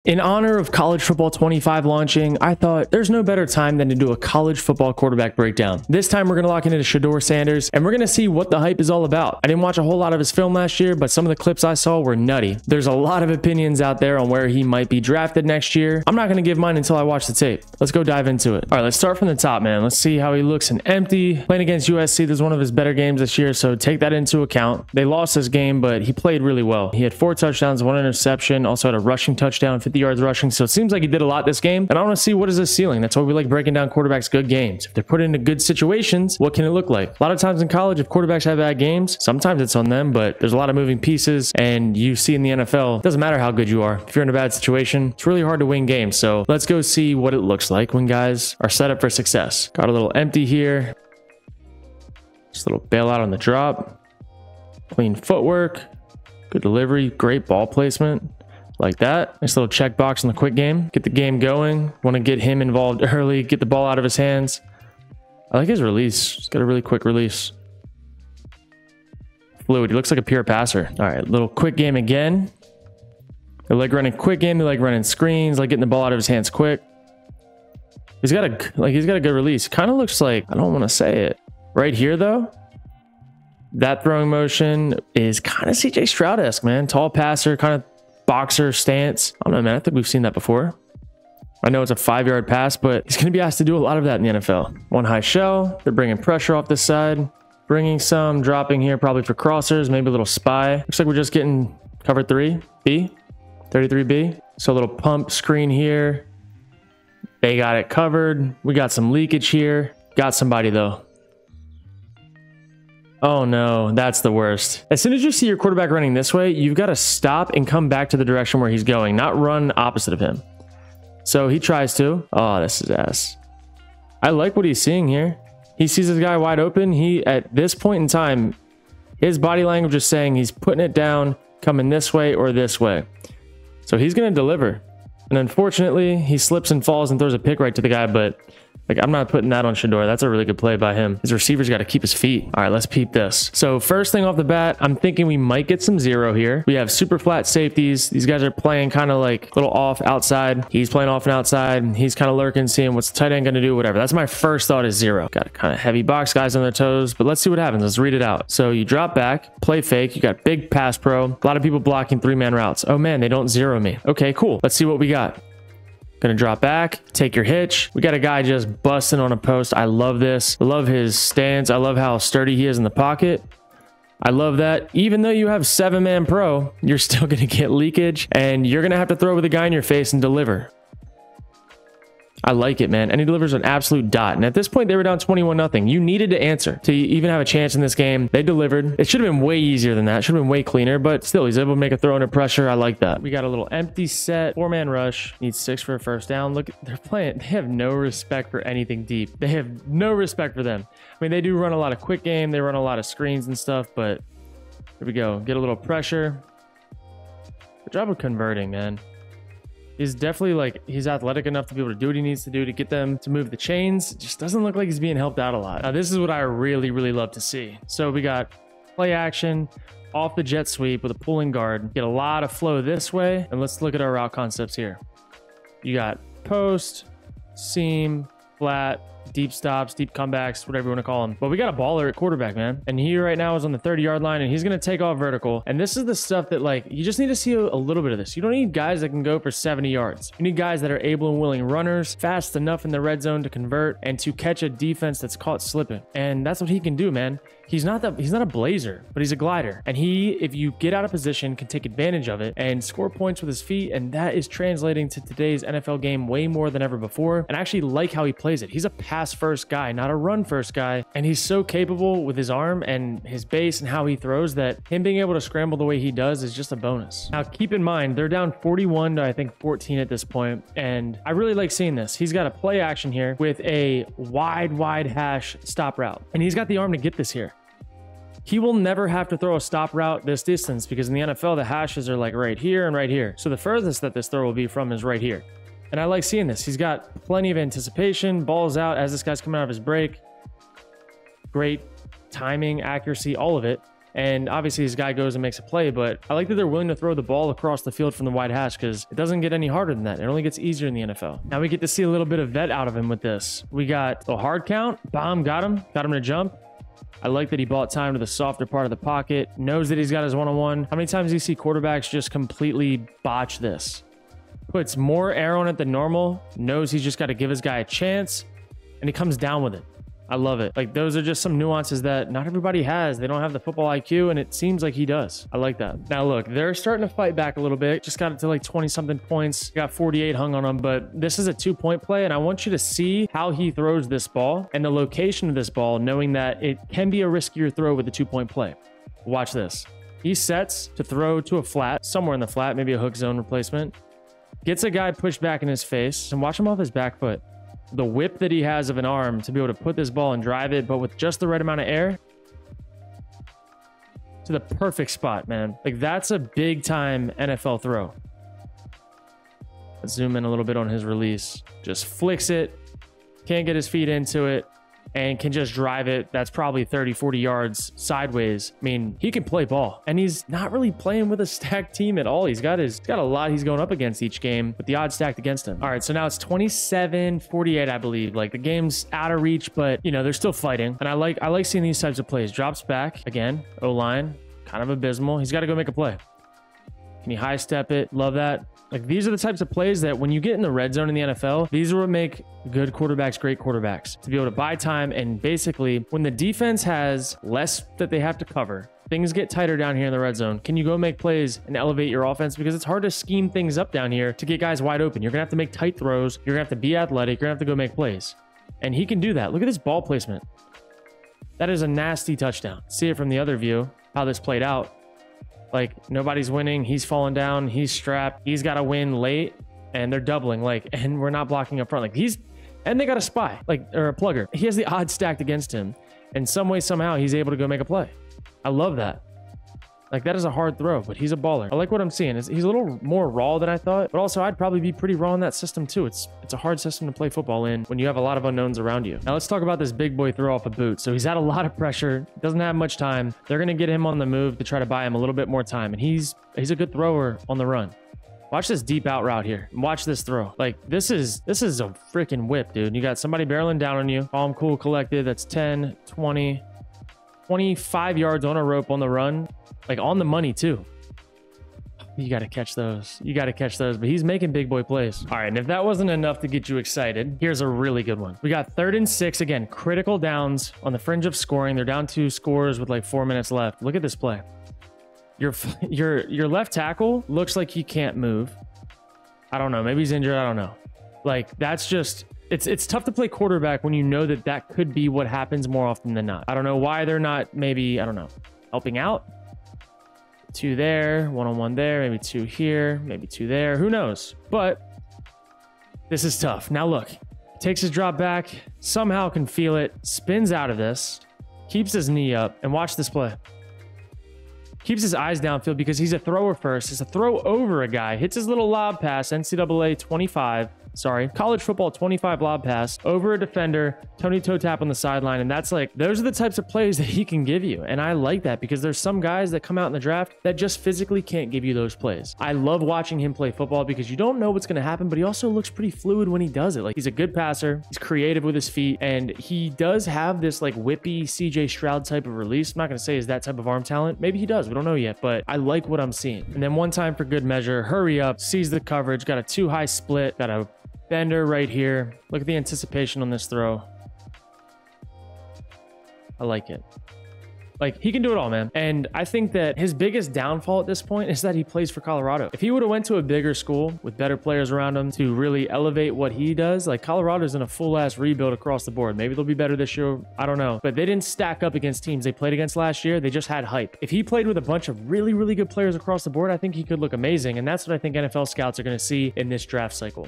In honor of College Football 25 launching, I thought there's no better time than to do a college football quarterback breakdown. This time we're going to lock into Shedeur Sanders and we're going to see what the hype is all about. I didn't watch a whole lot of his film last year, but some of the clips I saw were nutty. There's a lot of opinions out there on where he might be drafted next year. I'm not going to give mine until I watch the tape. Let's go dive into it. All right, let's start from the top, man. Let's see how he looks in empty. Playing against USC, this is one of his better games this year, so take that into account. They lost this game, but he played really well. He had 4 touchdowns, 1 interception, also had a rushing touchdown, 50 yards rushing, so it seems like he did a lot this game, and I want to see what is his ceiling. That's why we like breaking down quarterbacks' good games. If they're put into good situations, what can it look like? A lot of times in college, if quarterbacks have bad games, sometimes it's on them, but there's a lot of moving pieces, and you see in the NFL, it doesn't matter how good you are. If you're in a bad situation, it's really hard to win games. So let's go see what it looks like when guys are set up for success. Got a little empty here. Just a little bailout on the drop. Clean footwork. Good delivery. Great ball placement. Like that. Nice little check box in the quick game. Get the game going. Want to get him involved early. Get the ball out of his hands. I like his release. He's got a really quick release. Fluid. He looks like a pure passer. All right. Little quick game again. They like running quick game. They like running screens. Like getting the ball out of his hands quick. He's got a good release. Kind of looks like, I don't want to say it. Right here though. That throwing motion is kind of CJ Stroud-esque, man. Tall passer, kind of boxer stance. I don't know, man. I think we've seen that before. I know it's a 5-yard pass, but he's going to be asked to do a lot of that in the NFL. One high shell. They're bringing pressure off this side. Bringing some, dropping here probably for crossers. Maybe a little spy. Looks like we're just getting cover 3. B. 33B. So a little pump screen here. They got it covered. We got some leakage here. Got somebody though. Oh no, that's the worst. As soon as you see your quarterback running this way, you've got to stop and come back to the direction where he's going, not run opposite of him. So he tries to. Oh, this is ass. I like what he's seeing here. He sees this guy wide open. At this point in time, his body language is saying he's putting it down, coming this way or this way. So he's going to deliver. And unfortunately, he slips and falls and throws a pick right to the guy, but like, I'm not putting that on Shedeur. That's a really good play by him. His receiver's got to keep his feet. All right, let's peep this. So first thing off the bat, I'm thinking we might get some zero here. We have super flat safeties. These guys are playing kind of like a little off outside. He's playing off and outside. He's kind of lurking, seeing what's the tight end going to do, whatever. That's my first thought is zero. Got a kind of heavy box, guys on their toes, but let's see what happens. Let's read it out. So you drop back, play fake. You got big pass pro. A lot of people blocking 3-man routes. Oh man, they don't zero me. Okay, cool. Let's see what we got. Gonna drop back, take your hitch. We got a guy just busting on a post. I love this. I love his stance. I love how sturdy he is in the pocket. I love that. Even though you have 7-man pro, you're still gonna get leakage and you're gonna have to throw with a guy in your face and deliver. I like it, man. And he delivers an absolute dot. And at this point, they were down 21-0. You needed to answer to even have a chance in this game. They delivered. It should have been way easier than that. Should have been way cleaner, but still, he's able to make a throw under pressure. I like that. We got a little empty set, 4-man rush. Needs 6 for a first down. Look, they're playing. They have no respect for anything deep. They have no respect for them. I mean, they do run a lot of quick game. They run a lot of screens and stuff, but here we go. Get a little pressure. Good job of converting, man. He's definitely like, he's athletic enough to be able to do what he needs to do to get them to move the chains. It just doesn't look like he's being helped out a lot. Now, this is what I really, really love to see. So we got play action off the jet sweep with a pulling guard. Get a lot of flow this way. And let's look at our route concepts here. You got post, seam, flat, deep stops, deep comebacks, whatever you want to call them. But we got a baller at quarterback, man. And he right now is on the 30-yard line and he's going to take off vertical. And this is the stuff that, like, you just need to see a little bit of this. You don't need guys that can go for 70 yards. You need guys that are able and willing runners, fast enough in the red zone to convert and to catch a defense that's caught slipping. And that's what he can do, man. He's not a blazer, but he's a glider. And he, if you get out of position, can take advantage of it and score points with his feet. And that is translating to today's NFL game way more than ever before. And I actually like how he plays it. He's a pass first guy, not a run first guy. And he's so capable with his arm and his base and how he throws that him being able to scramble the way he does is just a bonus. Now, keep in mind, they're down 41 to I think 14 at this point. And I really like seeing this. He's got a play action here with a wide hash stop route. And he's got the arm to get this here. He will never have to throw a stop route this distance because in the NFL, the hashes are like right here and right here. So the furthest that this throw will be from is right here. And I like seeing this. He's got plenty of anticipation, balls out as this guy's coming out of his break. Great timing, accuracy, all of it. And obviously this guy goes and makes a play, but I like that they're willing to throw the ball across the field from the wide hash because it doesn't get any harder than that. It only gets easier in the NFL. Now we get to see a little bit of vet out of him with this. We got a hard count. Bomb got him to jump. I like that he bought time to the softer part of the pocket, knows that he's got his one-on-one. How many times do you see quarterbacks just completely botch this? Puts more air on it than normal, knows he's just got to give his guy a chance, and he comes down with it. I love it. Like, those are just some nuances that not everybody has. They don't have the football IQ, and it seems like he does. I like that. Now, look, they're starting to fight back a little bit. Just got it to like 20-something points. Got 48 hung on them, but this is a 2-point play, and I want you to see how he throws this ball and the location of this ball, knowing that it can be a riskier throw with a 2-point play. Watch this. He sets to throw to a flat, somewhere in the flat, maybe a hook zone replacement. Gets a guy pushed back in his face, and watch him off his back foot. The whip that he has of an arm to be able to put this ball and drive it, but with just the right amount of air to the perfect spot, man. Like, that's a big time NFL throw. Let's zoom in a little bit on his release. Just flicks it, can't get his feet into it, and can just drive it. That's probably 30, 40 yards sideways. I mean, he can play ball, and he's not really playing with a stacked team at all. He's got a lot he's going up against each game, with the odds stacked against him. All right, so now it's 27-48, I believe. Like, the game's out of reach, but you know, they're still fighting. And I like seeing these types of plays. Drops back again, O-line, kind of abysmal. He's got to go make a play. Can he high step it? Love that. Like, these are the types of plays that when you get in the red zone in the NFL, these are what make good quarterbacks great quarterbacks. To be able to buy time, and basically when the defense has less that they have to cover, things get tighter down here in the red zone. Can you go make plays and elevate your offense? Because it's hard to scheme things up down here to get guys wide open. You're gonna have to make tight throws. You're gonna have to be athletic. You're gonna have to go make plays. And he can do that. Look at this ball placement. That is a nasty touchdown. See it from the other view, how this played out. Like, nobody's winning. He's falling down. He's strapped. He's got to win late, and they're doubling. Like, and we're not blocking up front. Like, and they got a spy, like, or a plugger. He has the odds stacked against him. In some way, somehow, he's able to go make a play. I love that. Like, that is a hard throw, but he's a baller. I like what I'm seeing. He's a little more raw than I thought, but also I'd probably be pretty raw in that system too. It's a hard system to play football in when you have a lot of unknowns around you. Now let's talk about this big boy throw off a boot. So he's had a lot of pressure, doesn't have much time. They're going to get him on the move to try to buy him a little bit more time, and he's a good thrower on the run. Watch this deep out route here. Watch this throw. Like, this is a freaking whip, dude. You got somebody barreling down on you. Calm, cool, collected. That's 10, 20, 25 yards on a rope on the run. Like, on the money too. You got to catch those. You got to catch those. But he's making big boy plays. All right, and if that wasn't enough to get you excited, here's a really good one. We got 3rd and 6. Again, critical downs on the fringe of scoring. They're down 2 scores with like 4 minutes left. Look at this play. Your left tackle looks like he can't move. I don't know. Maybe he's injured. I don't know. Like, that's just... It's tough to play quarterback when you know that could be what happens more often than not. I don't know why they're not, maybe, I don't know, helping out. 2 there, 1-on-1 there, maybe 2 here, maybe 2 there. Who knows? But this is tough. Now look, takes his drop back, somehow can feel it, spins out of this, keeps his knee up, and watch this play. Keeps his eyes downfield because he's a thrower first. It's a throw over a guy. Hits his little lob pass, NCAA 25. Sorry, college football 25 lob pass over a defender, Tony toe tap on the sideline. And that's like, those are the types of plays that he can give you. And I like that because there's some guys that come out in the draft that just physically can't give you those plays. I love watching him play football because you don't know what's going to happen, but he also looks pretty fluid when he does it. Like, he's a good passer. He's creative with his feet, and he does have this like whippy CJ Stroud type of release. I'm not going to say is that type of arm talent. Maybe he does. We don't know yet, but I like what I'm seeing. And then one time for good measure, hurry up, sees the coverage, got a 2 high split, got a bender right here. Look at the anticipation on this throw. I like it. Like, he can do it all, man. And I think that his biggest downfall at this point is that he plays for Colorado. If he would have went to a bigger school with better players around him to really elevate what he does, like, Colorado's in a full-ass rebuild across the board. Maybe they'll be better this year. I don't know. But they didn't stack up against teams they played against last year. They just had hype. If he played with a bunch of really, really good players across the board, I think he could look amazing. And that's what I think NFL scouts are going to see in this draft cycle.